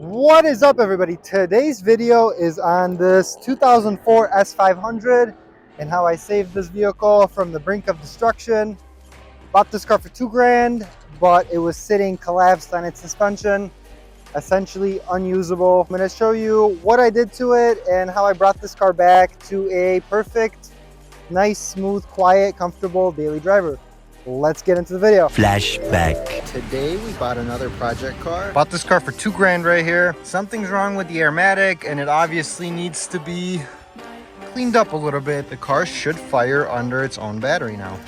What is up, everybody? Today's video is on this 2004 S500 and how I saved this vehicle from the brink of destruction. Bought this car for $2,000, but it was sitting collapsed on its suspension, essentially unusable. I'm going to show you what I did to it and how I brought this car back to a perfect, nice, smooth, quiet, comfortable daily driver. Let's get into the video. Flashback. Today we bought another project car. Bought this car for $2,000 right here. Something's wrong with the Airmatic and it obviously needs to be cleaned up a little bit. The car should fire under its own battery now.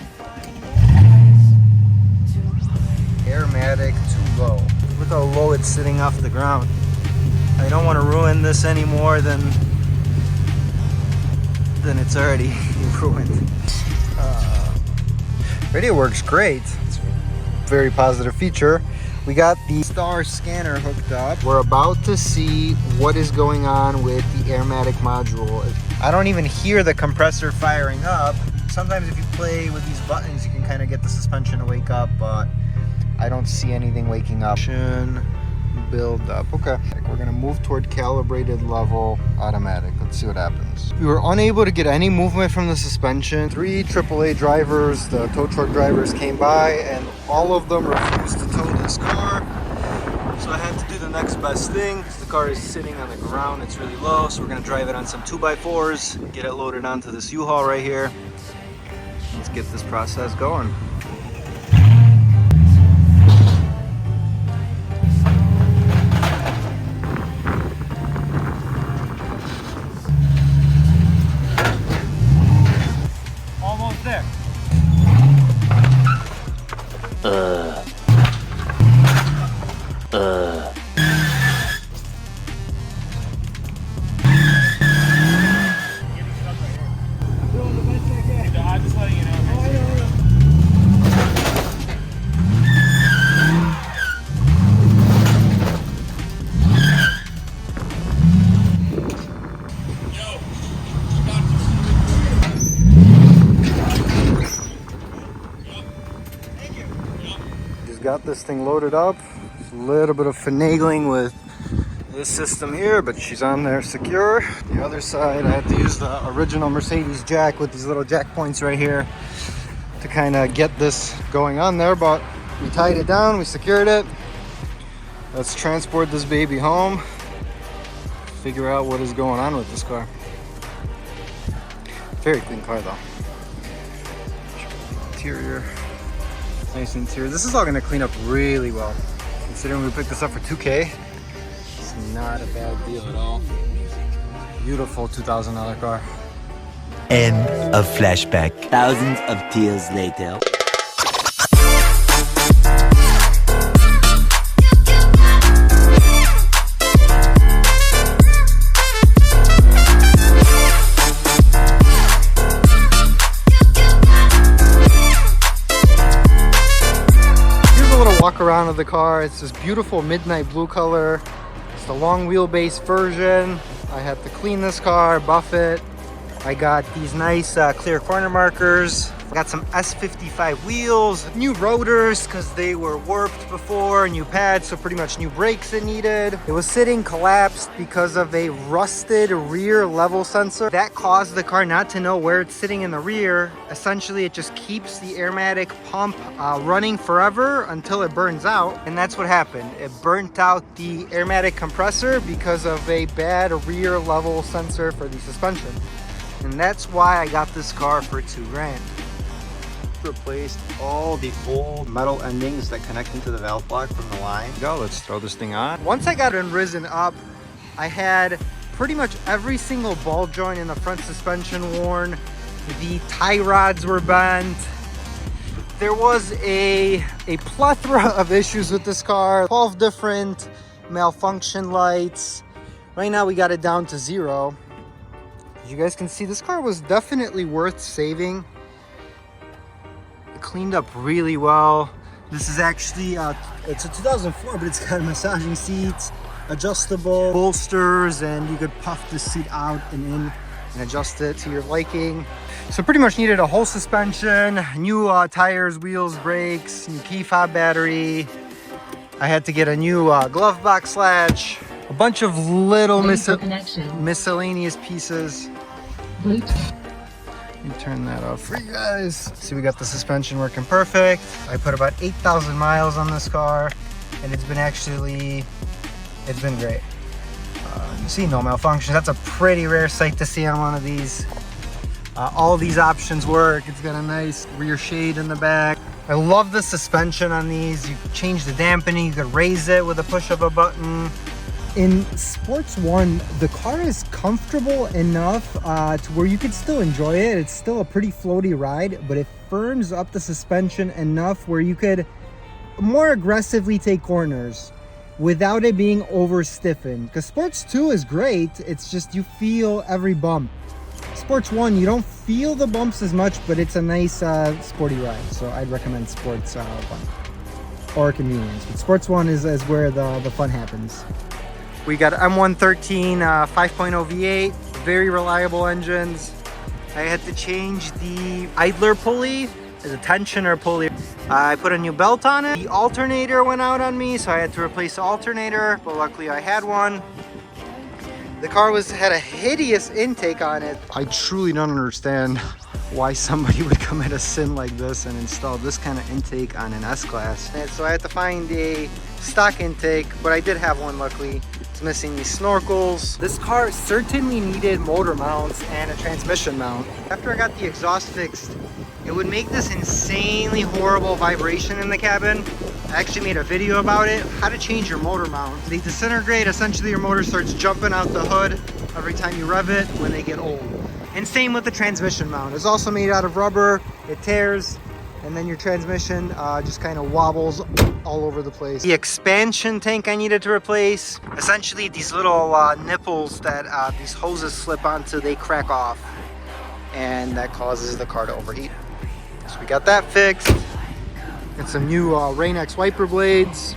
Airmatic too low. Look how low it's sitting off the ground. I don't want to ruin this any more than it's already ruined. Radio works great. It's a very positive feature. We got the star scanner hooked up. We're about to see what is going on with the Airmatic module. I don't even hear the compressor firing up. Sometimes if you play with these buttons, you can kind of get the suspension to wake up, but I don't see anything waking up. Build up. Okay. We're gonna move toward calibrated level automatic. Let's see what happens. We were unable to get any movement from the suspension. 3 AAA drivers, the tow truck drivers, came by and all of them refused to tow this car. So I had to do the next best thing. The car is sitting on the ground, it's really low, so we're gonna drive it on some 2x4s, get it loaded onto this U-Haul right here. Let's get this process going. Got this thing loaded up. Just a little bit of finagling with this system here, but she's on there secure. The other side, I had to use the original Mercedes jack with these little jack points right here to kind of get this going on there, but we tied it down, we secured it. Let's transport this baby home, figure out what is going on with this car. Very clean car though. Interior. Nice interior. This is all going to clean up really well. Considering we picked this up for $2,000, it's not a bad deal at all. Beautiful $2,000 car. End of flashback. Thousands of tears later. Walk around of the car. It's this beautiful midnight blue color. It's the long wheelbase version. I had to clean this car, buff it. I got these nice clear corner markers. I got some S55 wheels, new rotors because they were warped before, new pads, so pretty much new brakes it needed. It was sitting collapsed because of a rusted rear level sensor. That caused the car not to know where it's sitting in the rear. Essentially, it just keeps the Airmatic pump running forever until it burns out, and that's what happened. It burnt out the Airmatic compressor because of a bad rear level sensor for the suspension. And that's why I got this car for $2,000. Replaced all the old metal endings that connect into the valve block from the line. Go, let's throw this thing on. Once I got it risen up, I had pretty much every single ball joint in the front suspension worn. The tie rods were bent. There was a plethora of issues with this car. 12 different malfunction lights. Right now we got it down to 0. As you guys can see, this car was definitely worth saving. It cleaned up really well. This is actually, it's a 2004, but it's got massaging seats, adjustable bolsters, and you could puff the seat out and in and adjust it to your liking. So pretty much needed a whole suspension, new tires, wheels, brakes, new key fob battery. I had to get a new glove box latch, a A bunch of little Vehicle connection. miscellaneous pieces. Bluetooth. Let me turn that off for you guys. See, we got the suspension working perfect. I put about 8,000 miles on this car, and it's been great. You see, no malfunctions. That's a pretty rare sight to see on one of these. All these options work. It's got a nice rear shade in the back. I love the suspension on these. You can change the dampening. You could raise it with a push of a button. In Sports One, the car is comfortable enough to where you could still enjoy it. It's still a pretty floaty ride, but it firms up the suspension enough where you could more aggressively take corners without it being over stiffened. Because Sports 2 is great, it's just you feel every bump. Sports 1, you don't feel the bumps as much, but it's a nice sporty ride. So I'd recommend Sports 1 or Convenience. But Sports 1 is where the fun happens. We got M113 5.0 V8, very reliable engines. I had to change the idler pulley, is a tensioner pulley. I put a new belt on it. The alternator went out on me, so I had to replace the alternator, but luckily I had one. The car had a hideous intake on it. I truly don't understand why somebody would commit a sin like this and install this kind of intake on an S-Class. And so I had to find a stock intake, but I did have one luckily. It's missing these snorkels. This car certainly needed motor mounts and a transmission mount. After I got the exhaust fixed, it would make this insanely horrible vibration in the cabin. I actually made a video about it, how to change your motor mount. They disintegrate, essentially your motor starts jumping out the hood every time you rev it when they get old. And same with the transmission mount. It's also made out of rubber, it tears, and then your transmission just kind of wobbles all over the place. The expansion tank I needed to replace. Essentially these little nipples that these hoses slip onto, they crack off. And that causes the car to overheat. So we got that fixed. Got some new Rain-X wiper blades.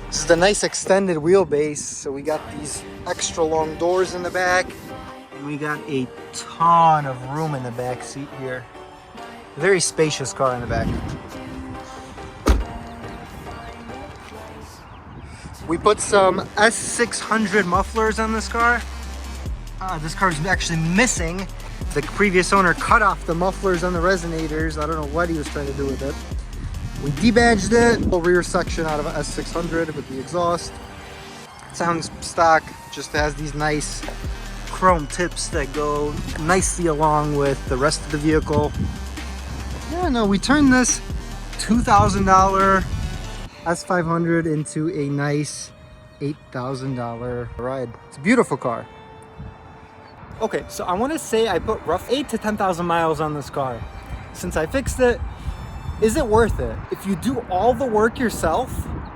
This is the nice extended wheelbase. So we got these extra long doors in the back. And we got a ton of room in the back seat here. Very spacious car in the back. We put some S600 mufflers on this car. This car is actually missing. The previous owner cut off the mufflers on the resonators. I don't know what he was trying to do with it. We debadged it. The rear section out of an S600 with the exhaust. It sounds stock, just has these nice chrome tips that go nicely along with the rest of the vehicle. Yeah, no, we turned this $2,000 S500 into a nice $8,000 ride. It's a beautiful car. Okay, so I want to say I put rough 8 to 10,000 miles on this car. Since I fixed it, is it worth it? If you do all the work yourself,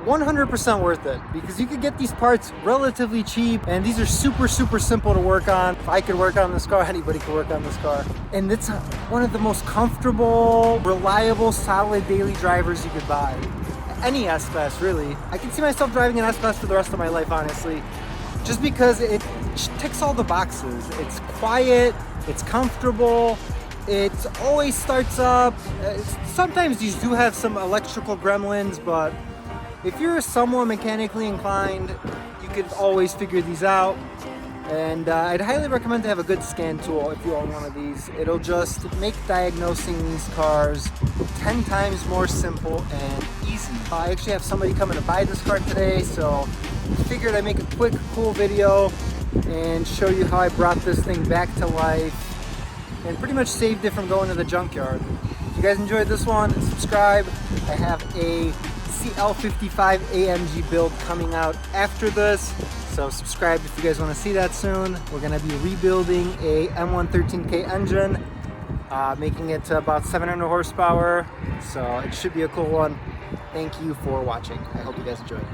100% worth it, because you could get these parts relatively cheap, and these are super simple to work on. If I could work on this car, anybody could work on this car. And it's one of the most comfortable, reliable, solid daily drivers you could buy. Any S-Class, really. I can see myself driving an S-Class for the rest of my life, honestly, just because it ticks all the boxes. It's quiet, it's comfortable, it always starts up. Sometimes you do have some electrical gremlins, but if you're somewhat mechanically inclined, you could always figure these out. And I'd highly recommend to have a good scan tool if you own one of these. It'll just make diagnosing these cars 10 times more simple and easy. I actually have somebody coming to buy this car today, so I figured I'd make a quick, cool video and show you how I brought this thing back to life and pretty much saved it from going to the junkyard. If you guys enjoyed this one, subscribe. I have a CL55 AMG build coming out after this, so subscribe if you guys want to see that soon. We're going to be rebuilding a M113K engine, making it to about 700 horsepower, so it should be a cool one. Thank you for watching. I hope you guys enjoyed.